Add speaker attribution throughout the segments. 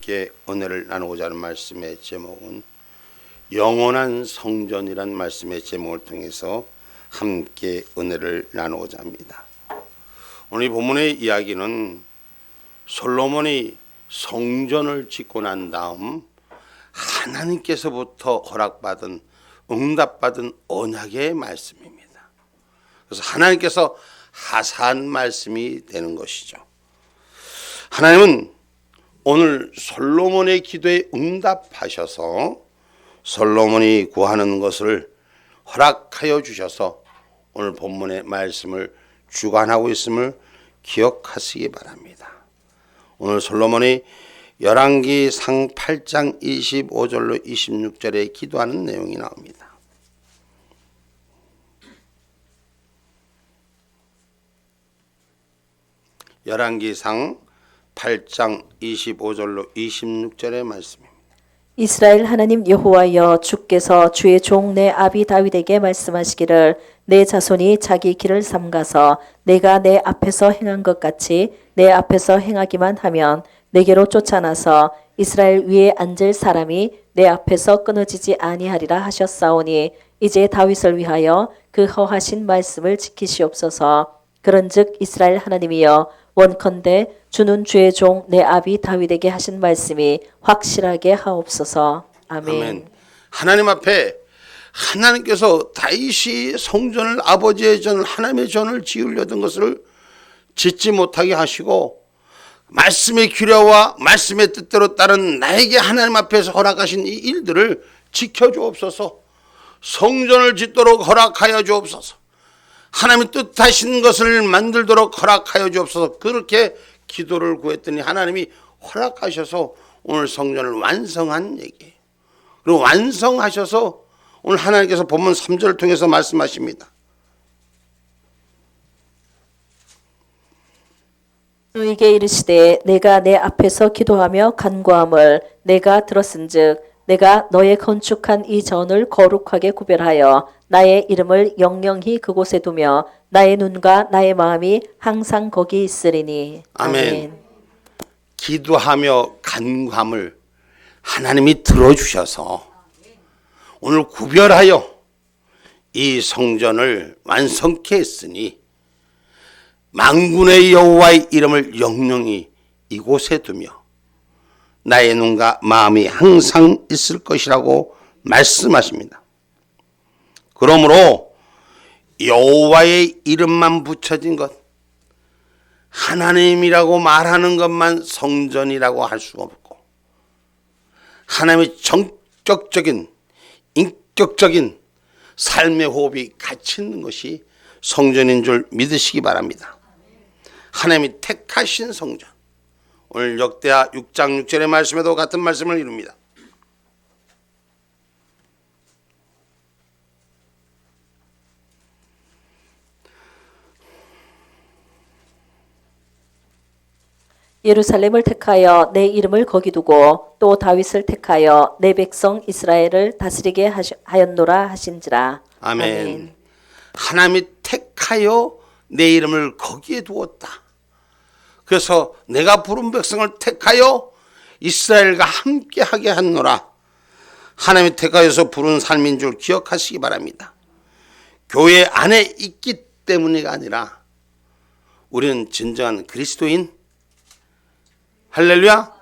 Speaker 1: 함께 은혜를 나누고자 하는 말씀의 제목은 영원한 성전이란 말씀의 제목을 통해서 함께 은혜를 나누고자 합니다. 오늘 이 본문의 이야기는 솔로몬이 성전을 짓고 난 다음 하나님께서부터 허락받은 응답받은 언약의 말씀입니다. 그래서 하나님께서 하사한 말씀이 되는 것이죠. 하나님은 오늘 솔로몬의 기도에 응답하셔서 솔로몬이 구하는 것을 허락하여 주셔서 오늘 본문의 말씀을 주관하고 있음을 기억하시기 바랍니다. 오늘 솔로몬이 열왕기상 8장 25절로 26절에 기도하는 내용이 나옵니다. 열왕기상 8장 25절로 26절의 말씀입니다.
Speaker 2: 이스라엘 하나님 여호와여, 주께서 주의 종 내 아비 다윗에게 말씀하시기를 내 자손이 자기 길을 삼가서 내가 내 앞에서 행한 것 같이 내 앞에서 행하기만 하면 내게로 쫓아나서 이스라엘 위에 앉을 사람이 내 앞에서 끊어지지 아니하리라 하셨사오니 이제 다윗을 위하여 그 허하신 말씀을 지키시옵소서. 그런즉 이스라엘 하나님이여, 원컨대 주는 주의 종 내 아비 다윗에게 하신 말씀이 확실하게 하옵소서. 아멘.
Speaker 1: 하나님 앞에 하나님께서 다윗이 성전을, 아버지의 전을, 하나님의 전을 지으려던 것을 짓지 못하게 하시고 말씀의 규례와 말씀의 뜻대로 따른 나에게 하나님 앞에서 허락하신 이 일들을 지켜주옵소서. 성전을 짓도록 허락하여 주옵소서. 하나님의 뜻하신 것을 만들도록 허락하여 주옵소서. 그렇게 기도를 구했더니 하나님이 허락하셔서 오늘 성전을 완성한 얘기예요. 그리고 완성하셔서 오늘 하나님께서 본문 3절을 통해서 말씀하십니다.
Speaker 2: 너에게 이르시되 내가 내 앞에서 기도하며 간구함을 내가 들었은즉 내가 너의 건축한 이 전을 거룩하게 구별하여 나의 이름을 영영히 그곳에 두며 나의 눈과 나의 마음이 항상 거기 있으리니.
Speaker 1: 아멘. 기도하며 간구함을 하나님이 들어주셔서 오늘 구별하여 이 성전을 완성케 했으니 만군의 여호와의 이름을 영영히 이곳에 두며 나의 눈과 마음이 항상 있을 것이라고 말씀하십니다. 그러므로 여호와의 이름만 붙여진 것, 하나님이라고 말하는 것만 성전이라고 할 수가 없고 하나님의 정적적인 인격적인 삶의 호흡이 같이 있는 것이 성전인 줄 믿으시기 바랍니다. 하나님이 택하신 성전, 오늘 역대하 6장 6절의 말씀에도 같은 말씀을 이룹니다.
Speaker 2: 예루살렘을 택하여 내 이름을 거기 두고 또 다윗을 택하여 내 백성 이스라엘을 다스리게 하였노라 하신지라.
Speaker 1: 아멘. 하나님이 택하여 내 이름을 거기에 두었다. 그래서 내가 부른 백성을 택하여 이스라엘과 함께하게 하노라. 하나님이 택하여서 부른 삶인 줄 기억하시기 바랍니다. 교회 안에 있기 때문이가 아니라 우리는 진정한 그리스도인, 할렐루야,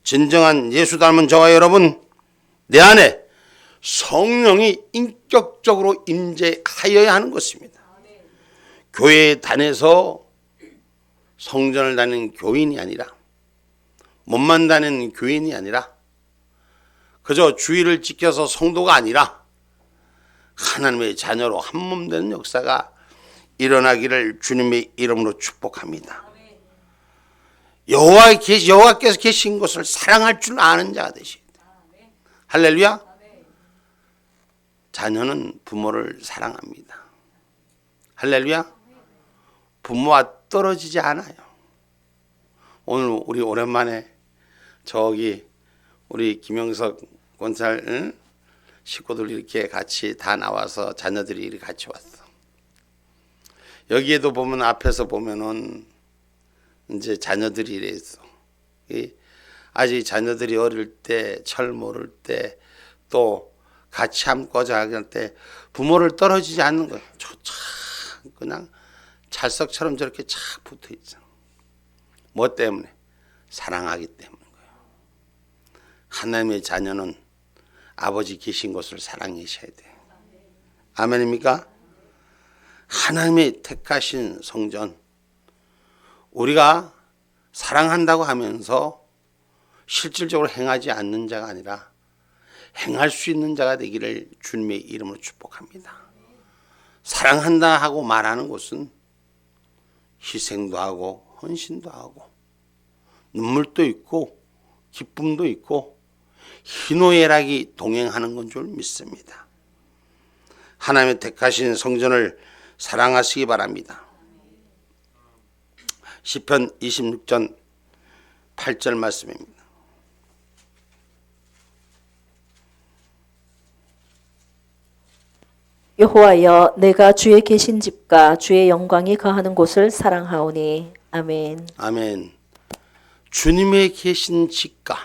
Speaker 1: 진정한 예수 닮은 저와 여러분, 내 안에 성령이 인격적으로 임재하여야 하는 것입니다. 교회에 다녀서 성전을 다니는 교인이 아니라, 몸만 다니는 교인이 아니라, 그저 주의를 지켜서 성도가 아니라 하나님의 자녀로 한 몸 되는 역사가 일어나기를 주님의 이름으로 축복합니다. 여호와께서 계신 것을 사랑할 줄 아는 자가 되시다. 할렐루야. 자녀는 부모를 사랑합니다. 할렐루야. 부모와 떨어지지 않아요. 오늘 우리 오랜만에 저기 우리 김영석 권찰 식구들 이렇게 같이 다 나와서 자녀들이 이렇게 같이 왔어. 여기에도 보면 앞에서 보면은 이제 자녀들이 이랬어. 아직 자녀들이 어릴 때, 젊을 때, 또 같이 함께자 할 때 부모를 떨어지지 않는 거예요. 참 그냥 찰석처럼 저렇게 착 붙어 있죠. 뭐 때문에? 사랑하기 때문인 거예요. 하나님의 자녀는 아버지 계신 곳을 사랑하셔야 돼요. 아멘입니까? 하나님의 택하신 성전, 우리가 사랑한다고 하면서 실질적으로 행하지 않는 자가 아니라 행할 수 있는 자가 되기를 주님의 이름으로 축복합니다. 사랑한다 하고 말하는 것은 희생도 하고 헌신도 하고 눈물도 있고 기쁨도 있고 희노애락이 동행하는 건 줄 믿습니다. 하나님의 택하신 성전을 사랑하시기 바랍니다. 시편 26편 8절 말씀입니다.
Speaker 2: 여호와여, 내가 주의 계신 집과 주의 영광이 거하는 곳을 사랑하오니. 아멘.
Speaker 1: 아멘. 주님의 계신 집과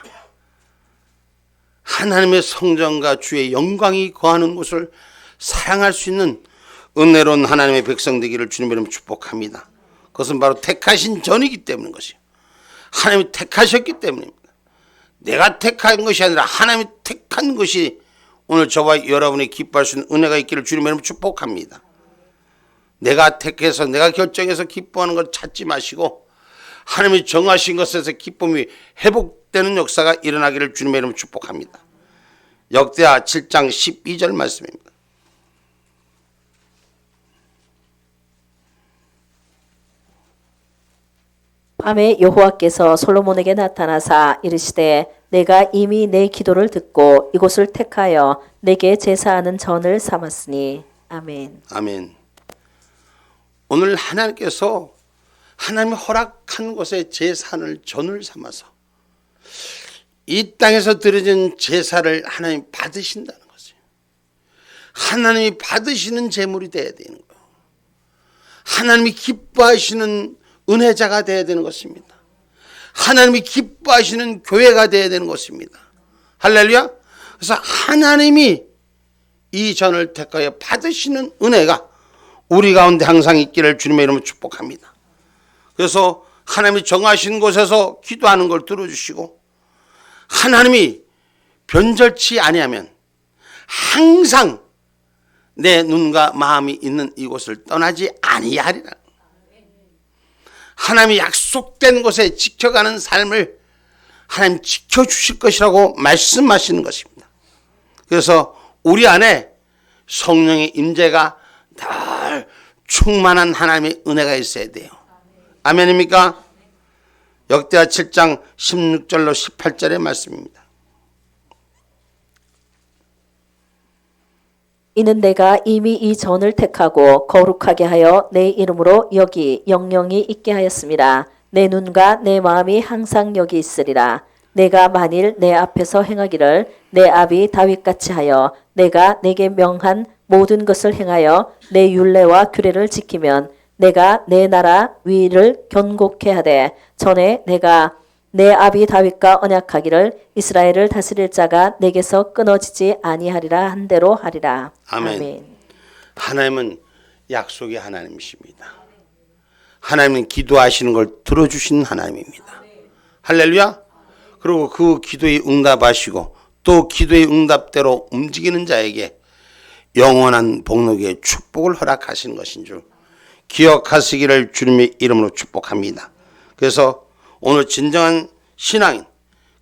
Speaker 1: 하나님의 성전과 주의 영광이 거하는 곳을 사랑할 수 있는 은혜로운 하나님의 백성 되기를 주님의 이름으로 축복합니다. 그것은 바로 택하신 전이기 때문인 것이요. 하나님이 택하셨기 때문입니다. 내가 택한 것이 아니라 하나님이 택한 것이 오늘 저와 여러분이 기뻐할 수 있는 은혜가 있기를 주님의 이름으로 축복합니다. 내가 택해서 내가 결정해서 기뻐하는 걸 찾지 마시고 하나님이 정하신 것에서 기쁨이 회복되는 역사가 일어나기를 주님의 이름으로 축복합니다. 역대하 7장 12절 말씀입니다.
Speaker 2: 밤에 여호와께서 솔로몬에게 나타나사 이르시되 내가 이미 내 기도를 듣고 이곳을 택하여 내게 제사하는 전을 삼았으니. 아멘.
Speaker 1: 아멘. 오늘 하나님께서 하나님이 허락한 곳에 제사를 전을 삼아서 이 땅에서 드려진 제사를 하나님 받으신다는 것이에요. 하나님이 받으시는 제물이 되어야 되는 거예요. 하나님이 기뻐하시는 은혜자가 되어야 되는 것입니다. 하나님이 기뻐하시는 교회가 되어야 되는 것입니다. 할렐루야. 그래서 하나님이 이 전을 택하여 받으시는 은혜가 우리 가운데 항상 있기를 주님의 이름으로 축복합니다. 그래서 하나님이 정하신 곳에서 기도하는 걸 들어주시고 하나님이 변절치 아니하면 항상 내 눈과 마음이 있는 이곳을 떠나지 아니하리라. 하나님이 약속된 곳에 지켜가는 삶을 하나님 지켜주실 것이라고 말씀하시는 것입니다. 그래서 우리 안에 성령의 임재가 늘 충만한 하나님의 은혜가 있어야 돼요. 아멘입니까? 역대하 7장 16절로 18절의 말씀입니다.
Speaker 2: 이는 내가 이미 이 전을 택하고 거룩하게 하여 내 이름으로 여기 영영이 있게 하였습니다. 내 눈과 내 마음이 항상 여기 있으리라. 내가 만일 내 앞에서 행하기를 내 아비 다윗같이 하여 내가 내게 명한 모든 것을 행하여 내 율례와 규례를 지키면 내가 내 나라 위를 견고케 하되 전에 내가 내 아비 다윗과 언약하기를 이스라엘을 다스릴 자가 내게서 끊어지지 아니하리라 한 대로 하리라.
Speaker 1: 아멘.
Speaker 2: 아멘.
Speaker 1: 하나님은 약속의 하나님이십니다. 하나님은 기도하시는 걸 들어주시는 하나님입니다. 할렐루야. 그리고 그 기도에 응답하시고 또 기도의 응답대로 움직이는 자에게 영원한 복록의 축복을 허락하시는 것인 줄 기억하시기를 주님의 이름으로 축복합니다. 그래서 오늘 진정한 신앙인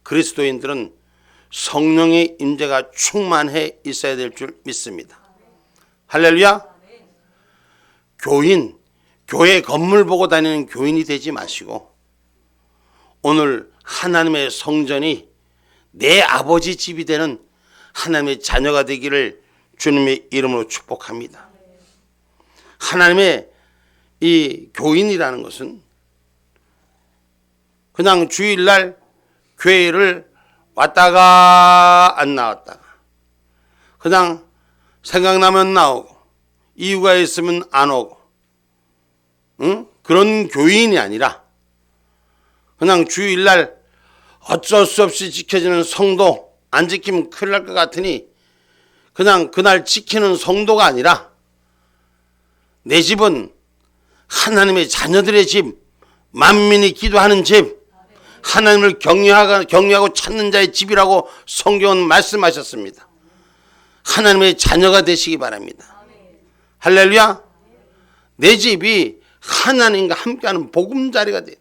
Speaker 1: 그리스도인들은 성령의 임재가 충만해 있어야 될 줄 믿습니다. 할렐루야. 교인, 교회 건물 보고 다니는 교인이 되지 마시고 오늘 하나님의 성전이 내 아버지 집이 되는 하나님의 자녀가 되기를 주님의 이름으로 축복합니다. 하나님의 이 교인이라는 것은 그냥 주일날 교회를 왔다가 안 나왔다가 그냥 생각나면 나오고 이유가 있으면 안 오고 그런 교인이 아니라 그냥 주일날 어쩔 수 없이 지켜지는 성도, 안 지키면 큰일 날 것 같으니 그냥 그날 지키는 성도가 아니라 내 집은 하나님의 자녀들의 집, 만민이 기도하는 집, 하나님을 경외하고 찾는 자의 집이라고 성경은 말씀하셨습니다. 하나님의 자녀가 되시기 바랍니다. 할렐루야. 내 집이 하나님과 함께하는 보금자리가 돼요.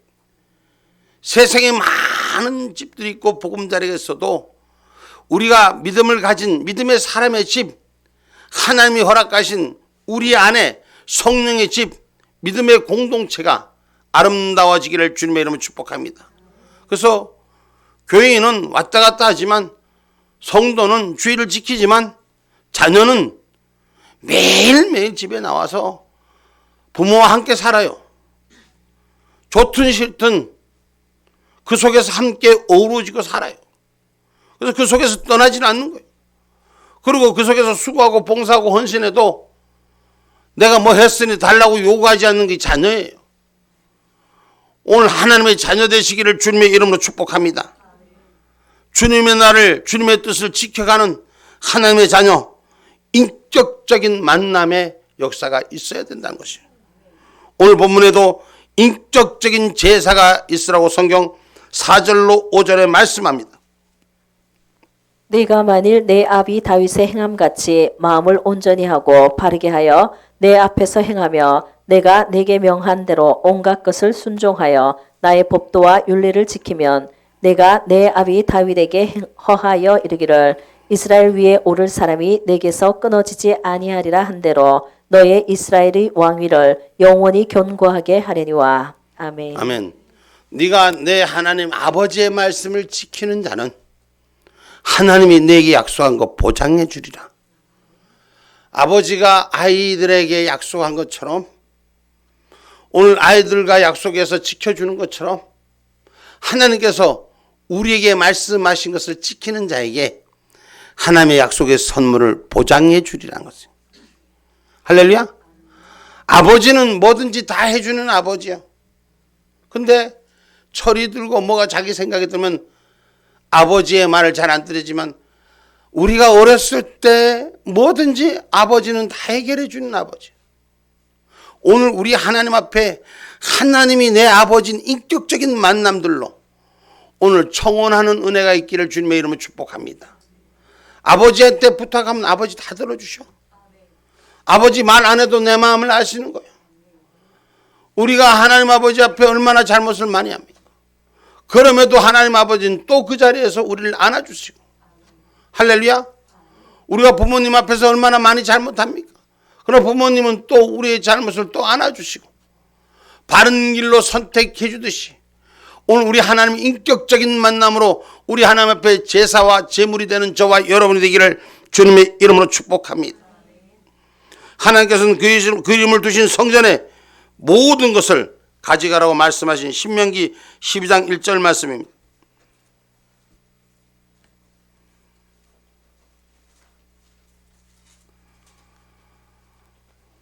Speaker 1: 세상에 많은 집들이 있고 보금자리가 있어도 우리가 믿음을 가진 믿음의 사람의 집, 하나님이 허락하신 우리 안에 성령의 집, 믿음의 공동체가 아름다워지기를 주님의 이름으로 축복합니다. 그래서 교회인은 왔다 갔다 하지만, 성도는 주의를 지키지만, 자녀는 매일매일 집에 나와서 부모와 함께 살아요. 좋든 싫든 그 속에서 함께 어우러지고 살아요. 그래서 그 속에서 떠나지는 않는 거예요. 그리고 그 속에서 수고하고 봉사하고 헌신해도 내가 뭐 했으니 달라고 요구하지 않는 게 자녀예요. 오늘 하나님의 자녀 되시기를 주님의 이름으로 축복합니다. 주님의 나를, 주님의 뜻을 지켜가는 하나님의 자녀, 인격적인 만남의 역사가 있어야 된다는 것이에요. 오늘 본문에도 인격적인 제사가 있으라고 성경 4절로 5절에 말씀합니다.
Speaker 2: 네가 만일 내 아비 다윗의 행함같이 마음을 온전히 하고 바르게 하여 내 앞에서 행하며 내가 네게 명한 대로 온갖 것을 순종하여 나의 법도와 윤리를 지키면 내가 내 아비 다윗에게 허하여 이르기를 이스라엘 위에 오를 사람이 내게서 끊어지지 아니하리라 한 대로 너의 이스라엘의 왕위를 영원히 견고하게 하려니와. 아멘.
Speaker 1: 아멘. 네가 내 하나님 아버지의 말씀을 지키는 자는 하나님이 내게 약속한 것 보장해 주리라. 아버지가 아이들에게 약속한 것처럼, 오늘 아이들과 약속해서 지켜주는 것처럼 하나님께서 우리에게 말씀하신 것을 지키는 자에게 하나님의 약속의 선물을 보장해 주리라는 것이에요. 할렐루야. 아버지는 뭐든지 다 해주는 아버지야. 근데 철이 들고 뭐가 자기 생각이 들면 아버지의 말을 잘 안 들으지만, 우리가 어렸을 때 뭐든지 아버지는 다 해결해 주는 아버지. 오늘 우리 하나님 앞에 하나님이 내 아버지인 인격적인 만남들로 오늘 청혼하는 은혜가 있기를 주님의 이름으로 축복합니다. 아버지한테 부탁하면 아버지 다 들어주셔. 아버지 말 안 해도 내 마음을 아시는 거예요. 우리가 하나님 아버지 앞에 얼마나 잘못을 많이 합니까? 그럼에도 하나님 아버지는 또 그 자리에서 우리를 안아주시고, 할렐루야. 우리가 부모님 앞에서 얼마나 많이 잘못합니까? 그러나 부모님은 또 우리의 잘못을 또 안아주시고 바른 길로 선택해 주듯이 오늘 우리 하나님 인격적인 만남으로 우리 하나님 앞에 제사와 제물이 되는 저와 여러분이 되기를 주님의 이름으로 축복합니다. 하나님께서는 그 이름을 두신 성전에 모든 것을 가져가라고 말씀하신 신명기 12장 1절 말씀입니다.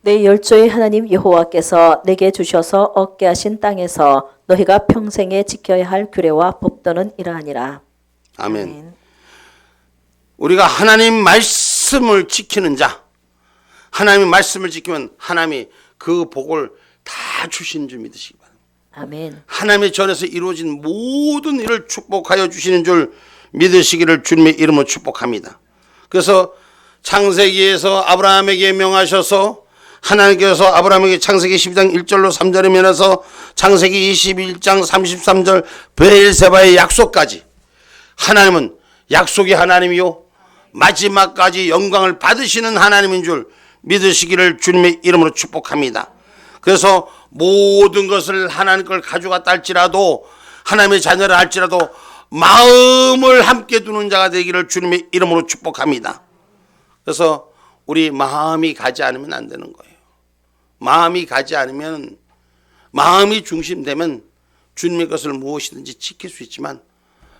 Speaker 2: 내 열조의 하나님 여호와께서 내게 주셔서 얻게 하신 땅에서 너희가 평생에 지켜야 할 규례와 법도는 이러하니라.
Speaker 1: 아멘. 우리가 하나님 말씀을 지키는 자, 하나님의 말씀을 지키면 하나님이 그 복을 다 주시는 줄 믿으시기 바랍니다.
Speaker 2: 아멘.
Speaker 1: 하나님의 전에서 이루어진 모든 일을 축복하여 주시는 줄 믿으시기를 주님의 이름으로 축복합니다. 그래서 창세기에서 아브라함에게 명하셔서 하나님께서 아브라함에게 창세기 12장 1절로 3절에 면해서 창세기 21장 33절 베엘세바의 약속까지, 하나님은 약속의 하나님이요 마지막까지 영광을 받으시는 하나님인 줄 믿으시기를 주님의 이름으로 축복합니다. 그래서 모든 것을 하나님 걸 가져갔다 할지라도, 하나님의 자녀를 할지라도 마음을 함께 두는 자가 되기를 주님의 이름으로 축복합니다. 그래서 우리 마음이 가지 않으면 안 되는 거예요. 마음이 가지 않으면, 마음이 중심되면 주님의 것을 무엇이든지 지킬 수 있지만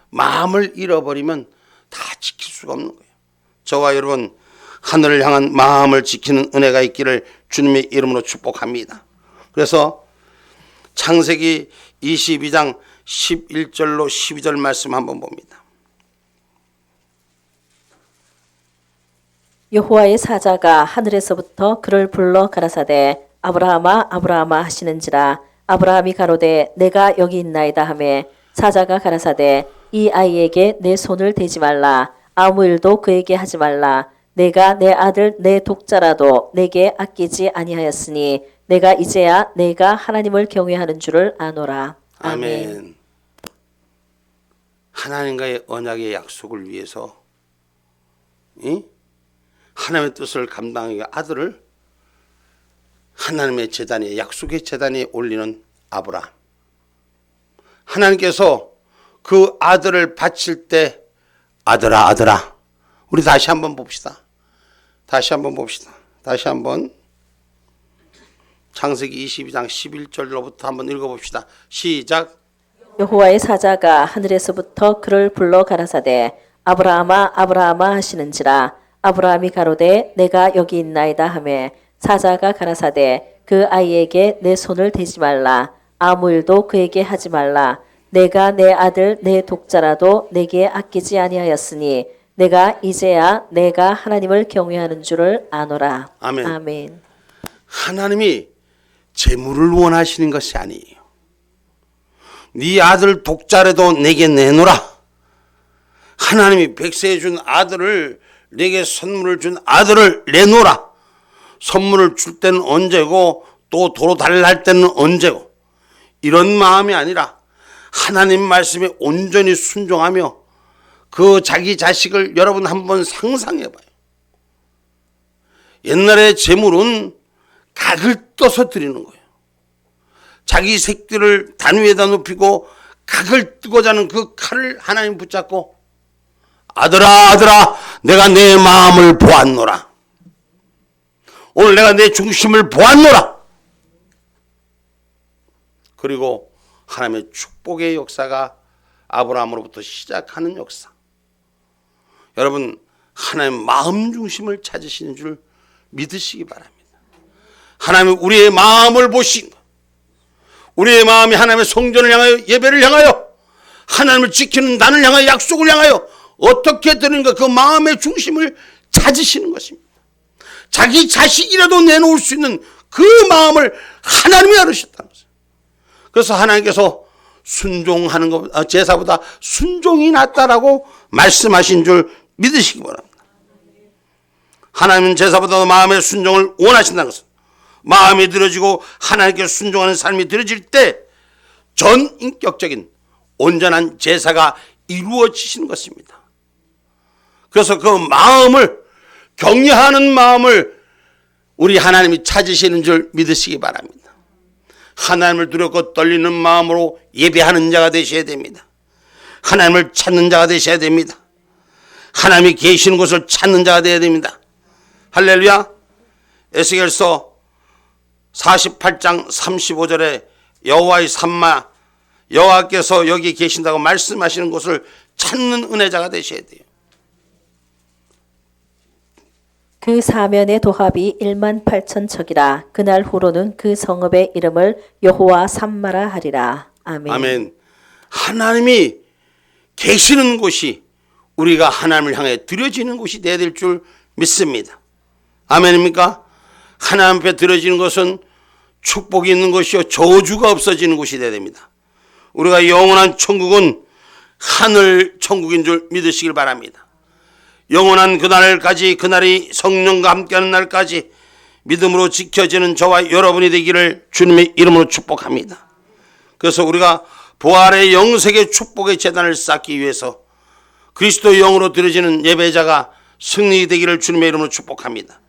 Speaker 1: 마음을 잃어버리면 다 지킬 수가 없는 거예요. 저와 여러분 하늘을 향한 마음을 지키는 은혜가 있기를 주님의 이름으로 축복합니다. 그래서 창세기 22장 11절로 12절 말씀 한번 봅니다.
Speaker 2: 여호와의 사자가 하늘에서부터 그를 불러 가라사대 아브라함아 아브라함아 하시는지라 아브라함이 가로되 내가 여기 있나이다 하매 사자가 가라사대 이 아이에게 내 손을 대지 말라 아무 일도 그에게 하지 말라 내가 내 아들 내 독자라도 내게 아끼지 아니하였으니 내가 이제야 내가 하나님을 경외하는 줄을 아노라.
Speaker 1: 아멘. 하나님과의 언약의 약속을 위해서 하나님의 뜻을 감당하기 위해 아들을 하나님의 제단에 약속의 제단에 올리는 아브라함. 하나님께서 그 아들을 바칠 때 아들아 아들아 우리 다시 한번 봅시다. 다시 한번 창세기 22장 11절로부터 한번 읽어봅시다. 시작.
Speaker 2: 여호와의 사자가 하늘에서부터 그를 불러 가라사대 아브라함아 아브라함아 하시는지라 아브라함이 가로되 내가 여기 있나이다 하매 사자가 가라사대 그 아이에게 내 손을 대지 말라 아무 일도 그에게 하지 말라 내가 내 아들 내 독자라도 내게 아끼지 아니하였으니 내가 이제야 내가 하나님을 경외하는 줄을 아노라.
Speaker 1: 아멘.
Speaker 2: 아멘.
Speaker 1: 하나님이 재물을 원하시는 것이 아니에요. 네 아들 독자라도 내게 내놓으라. 하나님이 백세에 준 아들을 내게 선물을 준 아들을 내놓으라. 선물을 줄 때는 언제고 또 도로 달라 할 때는 언제고 이런 마음이 아니라 하나님 말씀에 온전히 순종하며 그 자기 자식을 여러분 한번 상상해봐요. 옛날에 재물은 각을 떠서 드리는 거예요. 자기 새끼를 단 위에다 눕히고 각을 뜨고자 하는 그 칼을 하나님 붙잡고 아들아 아들아 내가 내 마음을 보았노라. 오늘 내가 내 중심을 보았노라. 그리고 하나님의 축복의 역사가 아브라함으로부터 시작하는 역사. 여러분 하나님 마음 중심을 찾으시는 줄 믿으시기 바랍니다. 하나님은 우리의 마음을 보신다. 우리의 마음이 하나님의 성전을 향하여 예배를 향하여 하나님을 지키는 나를 향하여 약속을 향하여 어떻게 되는가 그 마음의 중심을 찾으시는 것입니다. 자기 자식이라도 내놓을 수 있는 그 마음을 하나님이 알으셨다는 것입니다. 그래서 하나님께서 순종하는 것 제사보다 순종이 낫다라고 말씀하신 줄 믿으시기 바랍니다. 하나님은 제사보다도 마음의 순종을 원하신다는 것은 마음이 들어지고 하나님께 순종하는 삶이 들어질 때 전인격적인 온전한 제사가 이루어지시는 것입니다. 그래서 그 마음을 격려하는 마음을 우리 하나님이 찾으시는 줄 믿으시기 바랍니다. 하나님을 두렵고 떨리는 마음으로 예배하는 자가 되셔야 됩니다. 하나님을 찾는 자가 되셔야 됩니다. 하나님이 계시는 곳을 찾는 자가 되어야 됩니다. 할렐루야. 에스겔서 48장 35절에 여호와의 산마 여호와께서 여기 계신다고 말씀하시는 곳을 찾는 은혜자가 되셔야 돼요.
Speaker 2: 그 사면의 도합이 18,000척이라 그날 후로는 그 성읍의 이름을 여호와 산마라 하리라. 아멘.
Speaker 1: 아멘. 하나님이 계시는 곳이 우리가 하나님을 향해 드려지는 곳이 되어야 될 줄 믿습니다. 아멘입니까? 하나님 앞에 드려지는 것은 축복이 있는 것이요 저주가 없어지는 곳이 되어야 됩니다. 우리가 영원한 천국은 하늘 천국인 줄 믿으시길 바랍니다. 영원한 그날까지 그날이 성령과 함께하는 날까지 믿음으로 지켜지는 저와 여러분이 되기를 주님의 이름으로 축복합니다. 그래서 우리가 부활의 영생의 축복의 재단을 쌓기 위해서 그리스도의 영으로 드려지는 예배자가 승리되기를 주님의 이름으로 축복합니다.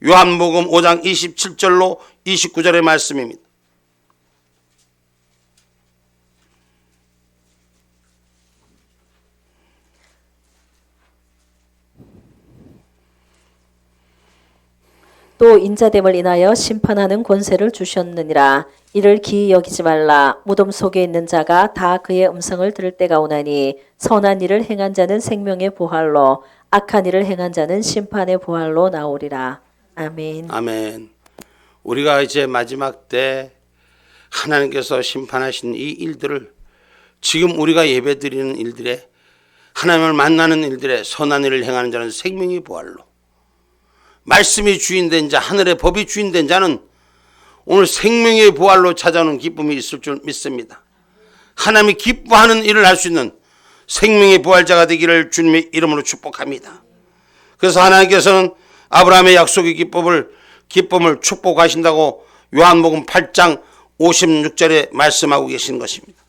Speaker 1: 요한복음 5장 27절로 29절의 말씀입니다.
Speaker 2: 또 인자됨을 인하여 심판하는 권세를 주셨느니라. 이를 기이 여기지 말라. 무덤 속에 있는 자가 다 그의 음성을 들을 때가 오나니 선한 일을 행한 자는 생명의 부활로 악한 일을 행한 자는 심판의 부활로 나오리라. 아멘.
Speaker 1: 아멘. 우리가 이제 마지막 때 하나님께서 심판하신 이 일들을 지금 우리가 예배드리는 일들에 하나님을 만나는 일들에 선한 일을 행하는 자는 생명의 부활로, 말씀이 주인된 자, 하늘의 법이 주인된 자는 오늘 생명의 부활로 찾아오는 기쁨이 있을 줄 믿습니다. 하나님이 기뻐하는 일을 할 수 있는 생명의 부활자가 되기를 주님의 이름으로 축복합니다. 그래서 하나님께서는 아브라함의 약속의 기쁨을 축복하신다고 요한복음 8장 56절에 말씀하고 계신 것입니다.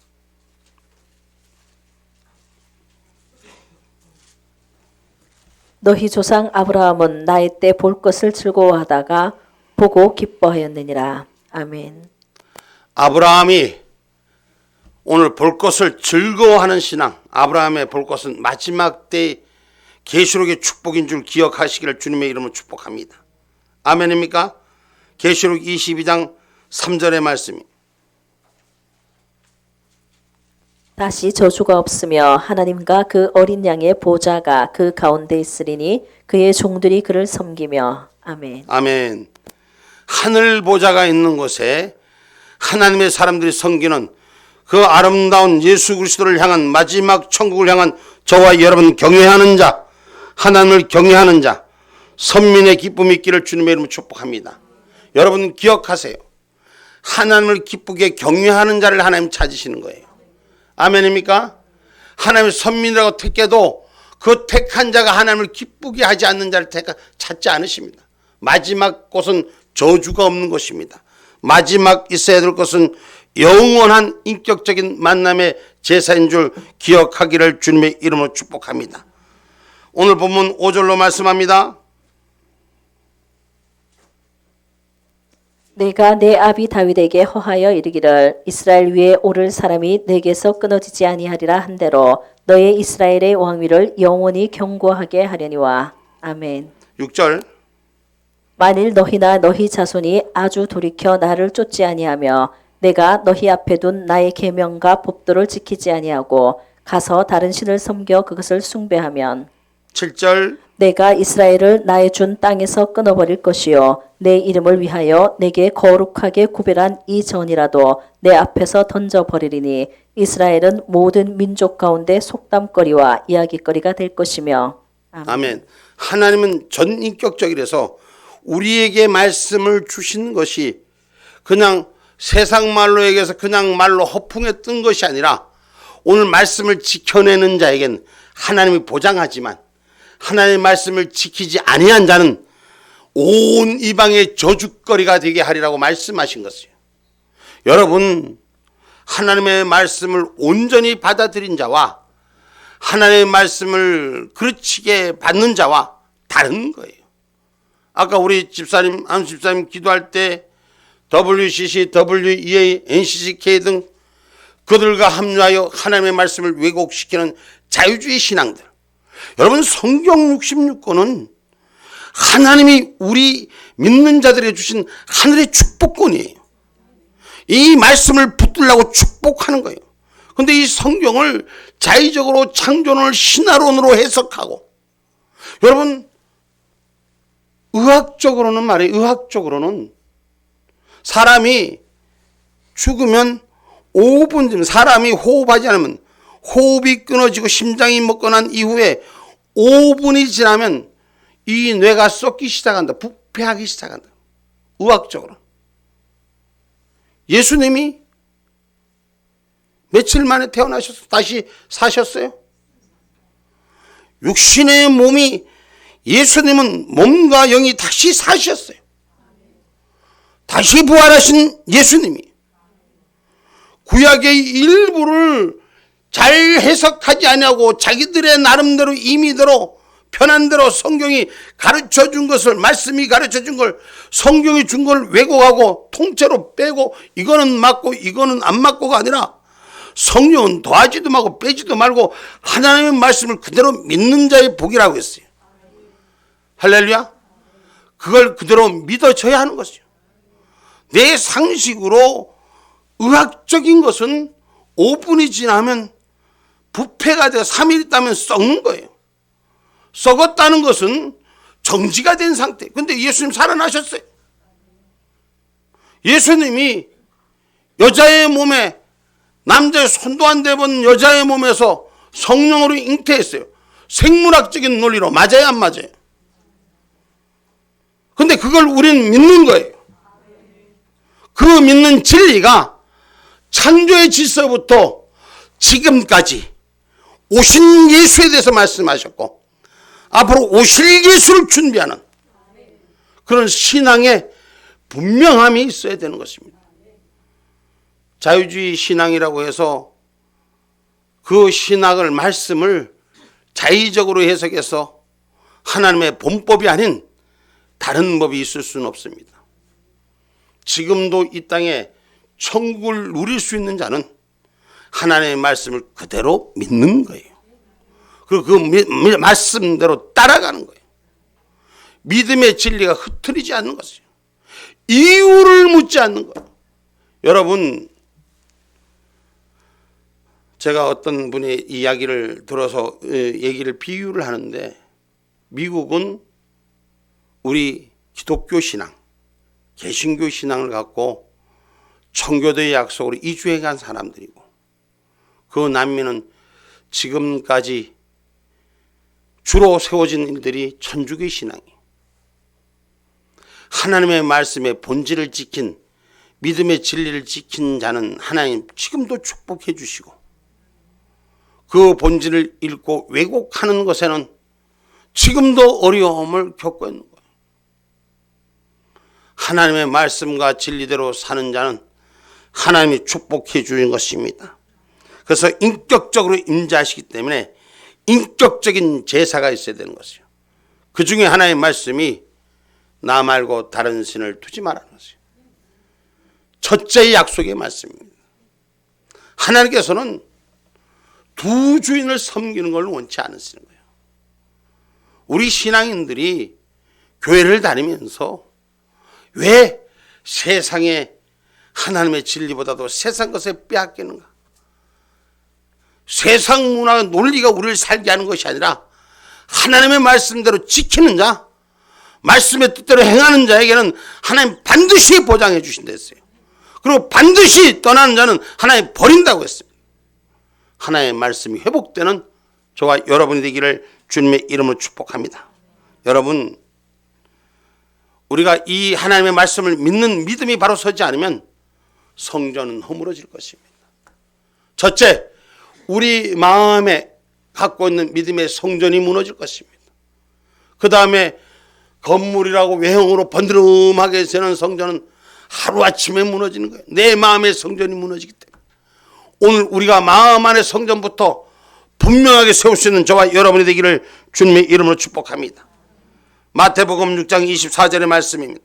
Speaker 2: 너희 조상 아브라함은 나의 때 볼 것을 즐거워하다가 보고 기뻐하였느니라. 아멘.
Speaker 1: 아브라함이 오늘 볼 것을 즐거워하는 신앙, 아브라함의 볼 것은 마지막 때의 계시록의 축복인 줄 기억하시기를 주님의 이름으로 축복합니다. 아멘입니까? 계시록 22장 3절의 말씀이
Speaker 2: 다시 저주가 없으며 하나님과 그 어린 양의 보좌가 그 가운데 있으리니 그의 종들이 그를 섬기며. 아멘.
Speaker 1: 아멘. 하늘 보좌가 있는 곳에 하나님의 사람들이 섬기는 그 아름다운 예수 그리스도를 향한 마지막 천국을 향한 저와 여러분 경외하는 자, 하나님을 경외하는 자, 선민의 기쁨이 있기를 주님의 이름으로 축복합니다. 여러분 기억하세요. 하나님을 기쁘게 경외하는 자를 하나님 찾으시는 거예요. 아멘입니까? 하나님의 선민이라고 택해도 그 택한 자가 하나님을 기쁘게 하지 않는 자를 찾지 않으십니다. 마지막 곳은 저주가 없는 곳입니다. 마지막 있어야 될 것은 영원한 인격적인 만남의 제사인 줄 기억하기를 주님의 이름으로 축복합니다. 오늘 본문 5절로 말씀합니다.
Speaker 2: 내가 내 아비 다윗에게 허하여 이르기를 이스라엘 위에 오를 사람이 내게서 끊어지지 아니하리라 한 대로 너의 이스라엘의 왕위를 영원히 견고하게 하려니와. 아멘.
Speaker 1: 6절
Speaker 2: 만일 너희나 너희 자손이 아주 돌이켜 나를 쫓지 아니하며 내가 너희 앞에 둔 나의 계명과 법도를 지키지 아니하고 가서 다른 신을 섬겨 그것을 숭배하면
Speaker 1: 7절
Speaker 2: 내가 이스라엘을 나의 준 땅에서 끊어버릴 것이요 내 이름을 위하여 내게 거룩하게 구별한 이 전이라도 내 앞에서 던져버리리니 이스라엘은 모든 민족 가운데 속담거리와 이야기거리가 될 것이며. 아멘.
Speaker 1: 아멘. 하나님은 전인격적이라서 우리에게 말씀을 주시는 것이 그냥 세상 말로 얘기해서 그냥 말로 허풍에 뜬 것이 아니라 오늘 말씀을 지켜내는 자에겐 하나님이 보장하지만 하나님의 말씀을 지키지 아니한 자는 온 이방의 저주거리가 되게 하리라고 말씀하신 것이에요. 여러분, 하나님의 말씀을 온전히 받아들인 자와 하나님의 말씀을 그르치게 받는 자와 다른 거예요. 아까 우리 집사님, 한 집사님 기도할 때 WCC, WEA, NCCK 등 그들과 합류하여 하나님의 말씀을 왜곡시키는 자유주의 신앙들. 여러분, 성경 66권은 하나님이 우리 믿는 자들에게 주신 하늘의 축복권이에요. 이 말씀을 붙들라고 축복하는 거예요. 그런데 이 성경을 자의적으로 창조론을 신화론으로 해석하고, 여러분, 의학적으로는 사람이 죽으면 5분 전 사람이 호흡하지 않으면 호흡이 끊어지고 심장이 멎고 난 이후에 5분이 지나면 이 뇌가 썩기 시작한다. 부패하기 시작한다. 의학적으로. 예수님이 며칠 만에 태어나셔서 다시 사셨어요. 육신의 몸이, 예수님은 몸과 영이 다시 사셨어요. 다시 부활하신 예수님이 구약의 일부를 잘 해석하지 아니하고 자기들의 나름대로 임의대로 편한 대로 성경이 가르쳐준 것을, 말씀이 가르쳐준 걸, 성경이 준 걸 왜곡하고 통째로 빼고 이거는 맞고 이거는 안 맞고가 아니라 성경은 더하지도 말고 빼지도 말고 하나님의 말씀을 그대로 믿는 자의 복이라고 했어요. 할렐루야. 그걸 그대로 믿어져야 하는 것이요. 내 상식으로 의학적인 것은 5분이 지나면 부패가 되어 3일 있다면 썩는 거예요. 썩었다는 것은 정지가 된 상태. 근데 예수님 살아나셨어요. 예수님이 여자의 몸에 남자의 손도 안 대본 여자의 몸에서 성령으로 잉태했어요. 생물학적인 논리로 맞아요, 안 맞아요? 근데 그걸 우리는 믿는 거예요. 그 믿는 진리가 창조의 질서부터 지금까지 오신 예수에 대해서 말씀하셨고 앞으로 오실 예수를 준비하는 그런 신앙의 분명함이 있어야 되는 것입니다. 자유주의 신앙이라고 해서 그 신학을 말씀을 자의적으로 해석해서 하나님의 본법이 아닌 다른 법이 있을 수는 없습니다. 지금도 이 땅에 천국을 누릴 수 있는 자는 하나님의 말씀을 그대로 믿는 거예요. 그리고 그 말씀대로 따라가는 거예요. 믿음의 진리가 흐트리지 않는 것이에요. 이유를 묻지 않는 거예요. 여러분, 제가 어떤 분의 이야기를 들어서 얘기를 비유를 하는데 미국은 우리 기독교 신앙, 개신교 신앙을 갖고 청교도의 약속으로 이주해 간 사람들이고 그 난민은 지금까지 주로 세워진 일들이 천주교 신앙이에요. 하나님의 말씀의 본질을 지킨 믿음의 진리를 지킨 자는 하나님 지금도 축복해 주시고 그 본질을 읽고 왜곡하는 것에는 지금도 어려움을 겪고 있는 거예요. 하나님의 말씀과 진리대로 사는 자는 하나님이 축복해 주는 것입니다. 그래서 인격적으로 임재하시기 때문에 인격적인 제사가 있어야 되는 것이에요. 그 중에 하나의 말씀이 나 말고 다른 신을 두지 말라는 것이에요. 첫째 약속의 말씀입니다. 하나님께서는 두 주인을 섬기는 걸 원치 않으시는 거예요. 우리 신앙인들이 교회를 다니면서 왜 세상의 하나님의 진리보다도 세상 것에 빼앗기는가? 세상 문화 논리가 우리를 살게 하는 것이 아니라 하나님의 말씀대로 지키는 자, 말씀의 뜻대로 행하는 자에게는 하나님 반드시 보장해 주신다 했어요. 그리고 반드시 떠나는 자는 하나님 버린다고 했습니다. 하나님의 말씀이 회복되는 저와 여러분이 되기를 주님의 이름으로 축복합니다. 여러분, 우리가 이 하나님의 말씀을 믿는 믿음이 바로 서지 않으면 성전은 허물어질 것입니다. 첫째, 우리 마음에 갖고 있는 믿음의 성전이 무너질 것입니다. 그 다음에 건물이라고 외형으로 번드름하게 세는 성전은 하루아침에 무너지는 거예요. 내 마음의 성전이 무너지기 때문에 오늘 우리가 마음 안의 성전부터 분명하게 세울 수 있는 저와 여러분이 되기를 주님의 이름으로 축복합니다. 마태복음 6장 24절의 말씀입니다.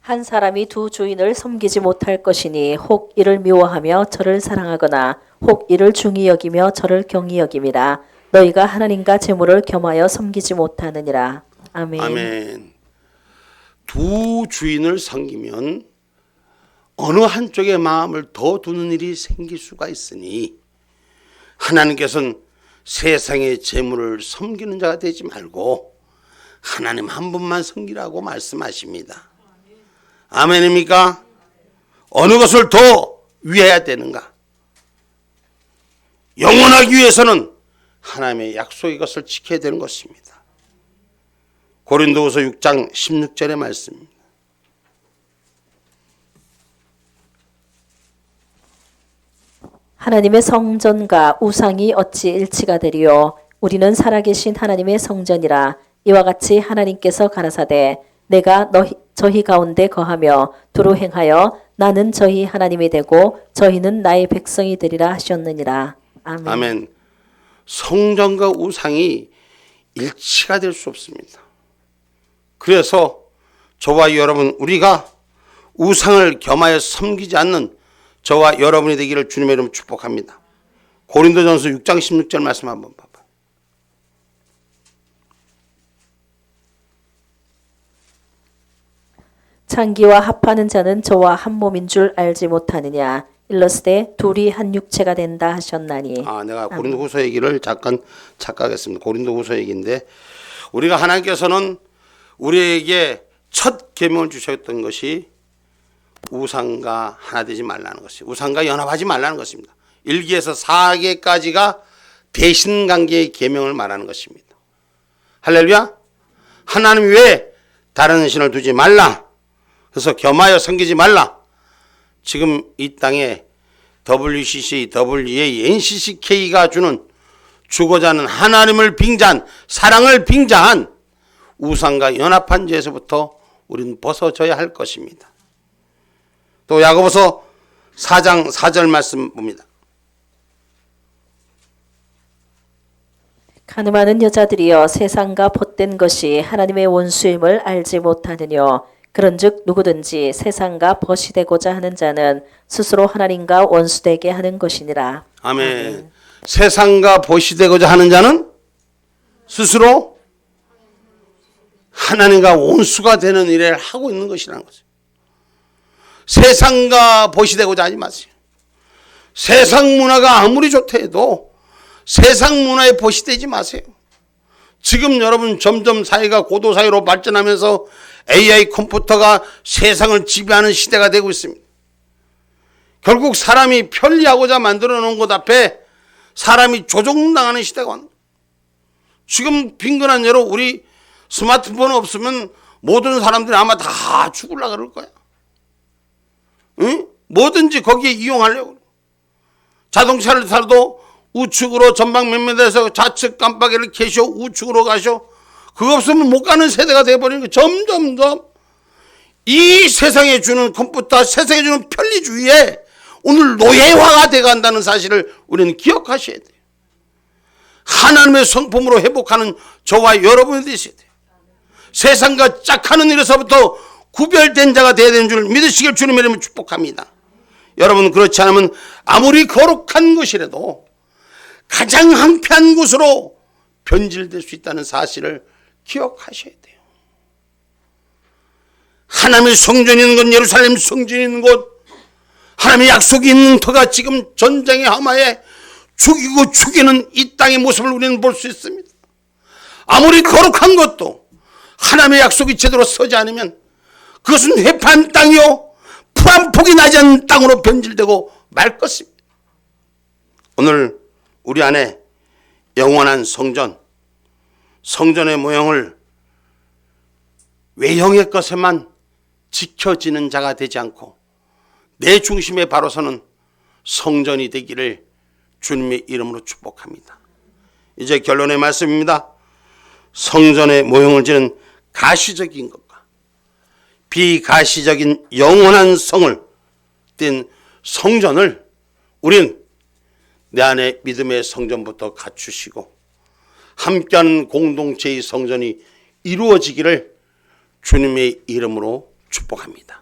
Speaker 2: 한 사람이 두 주인을 섬기지 못할 것이니 혹 이를 미워하며 저를 사랑하거나 혹 이를 중히 여기며 저를 경히 여김이라. 너희가 하나님과 재물을 겸하여 섬기지 못하느니라. 아멘.
Speaker 1: 아멘. 두 주인을 섬기면 어느 한쪽의 마음을 더 두는 일이 생길 수가 있으니 하나님께서는 세상의 재물을 섬기는 자가 되지 말고 하나님 한 분만 섬기라고 말씀하십니다. 아멘입니까? 어느 것을 더 위해야 되는가? 영원하기 위해서는 하나님의 약속의 것을 지켜야 되는 것입니다. 고린도후서 6장 16절의 말씀입니다.
Speaker 2: 하나님의 성전과 우상이 어찌 일치가 되리요? 우리는 살아계신 하나님의 성전이라. 이와 같이 하나님께서 가라사대 내가 저희 가운데 거하며 두루 행하여 나는 저희 하나님이 되고 저희는 나의 백성이 되리라 하셨느니라. 아멘.
Speaker 1: 아멘. 성전과 우상이 일치가 될 수 없습니다. 그래서 저와 여러분, 우리가 우상을 겸하여 섬기지 않는 저와 여러분이 되기를 주님의 이름으로 축복합니다. 고린도전서 6장 16절 말씀 한번 봐봐요.
Speaker 2: 창기와 합하는 자는 저와 한 몸인 줄 알지 못하느냐. 일러스되 둘이 한 육체가 된다 하셨나니.
Speaker 1: 내가 고린도후서 얘기를 잠깐 착각했습니다. 고린도후서 얘기인데 우리가 하나님께서는 우리에게 첫 계명을 주셨던 것이 우상과 하나 되지 말라는 것이에요. 우상과 연합하지 말라는 것입니다. 1기에서 4계까지가 배신관계의 계명을 말하는 것입니다. 할렐루야. 하나님 외에 다른 신을 두지 말라. 그래서 겸하여 섬기지 말라. 지금 이 땅에 WCC, WA, NCCK가 주는 주고자 하는 하나님을 빙자한, 사랑을 빙자한 우상과 연합한 죄에서부터 우리는 벗어져야 할 것입니다. 또 야고보서 4장 4절 말씀 봅니다.
Speaker 2: 가늠하는 여자들이여 세상과 벗된 것이 하나님의 원수임을 알지 못하느뇨. 그런즉 누구든지 세상과 벗이 되고자 하는 자는 스스로 하나님과 원수되게 하는 것이니라.
Speaker 1: 아멘. 세상과 벗이 되고자 하는 자는 스스로 하나님과 원수가 되는 일을 하고 있는 것이라는 거죠. 세상과 벗이 되고자 하지 마세요. 세상 문화가 아무리 좋다 해도 세상 문화에 벗이 되지 마세요. 지금 여러분 점점 사회가 고도 사회로 발전하면서 AI 컴퓨터가 세상을 지배하는 시대가 되고 있습니다. 결국 사람이 편리하고자 만들어 놓은 것 앞에 사람이 조종당하는 시대가 왔는 거예요. 지금 빈곤한 예로 우리 스마트폰 없으면 모든 사람들이 아마 다 죽으려고 그럴 거야. 응? 뭐든지 거기에 이용하려고. 자동차를 타도 우측으로 전방 몇 미터에서 좌측 깜빡이를 켜셔 우측으로 가셔. 그거 없으면 못 가는 세대가 돼버리는 거예요. 점점점 이 세상에 주는 컴퓨터, 세상에 주는 편리주의에 오늘 노예화가 돼간다는 사실을 우리는 기억하셔야 돼요. 하나님의 성품으로 회복하는 저와 여러분이 되셔야 돼요. 세상과 짝하는 일에서부터 구별된 자가 되어야 되는 줄 믿으시길 주님의 이름으로 축복합니다. 여러분 그렇지 않으면 아무리 거룩한 것이라도 가장 황폐한 곳으로 변질될 수 있다는 사실을 기억하셔야 돼요. 하나님의 성전이 있는 곳, 예루살렘 성전이 있는 곳, 하나님의 약속이 있는 터가 지금 전쟁의 하마에 죽이고 죽이는 이 땅의 모습을 우리는 볼 수 있습니다. 아무리 거룩한 것도 하나님의 약속이 제대로 서지 않으면 그것은 회판 땅이요 풀 한 폭이 나지 않는 땅으로 변질되고 말 것입니다. 오늘 우리 안에 영원한 성전, 성전의 모형을 외형의 것에만 지켜지는 자가 되지 않고 내 중심에 바로 서는 성전이 되기를 주님의 이름으로 축복합니다. 이제 결론의 말씀입니다. 성전의 모형을 지는 가시적인 것과 비가시적인 영원한 성을 띈 성전을 우린 내 안에 믿음의 성전부터 갖추시고 함께하는 공동체의 성전이 이루어지기를 주님의 이름으로 축복합니다.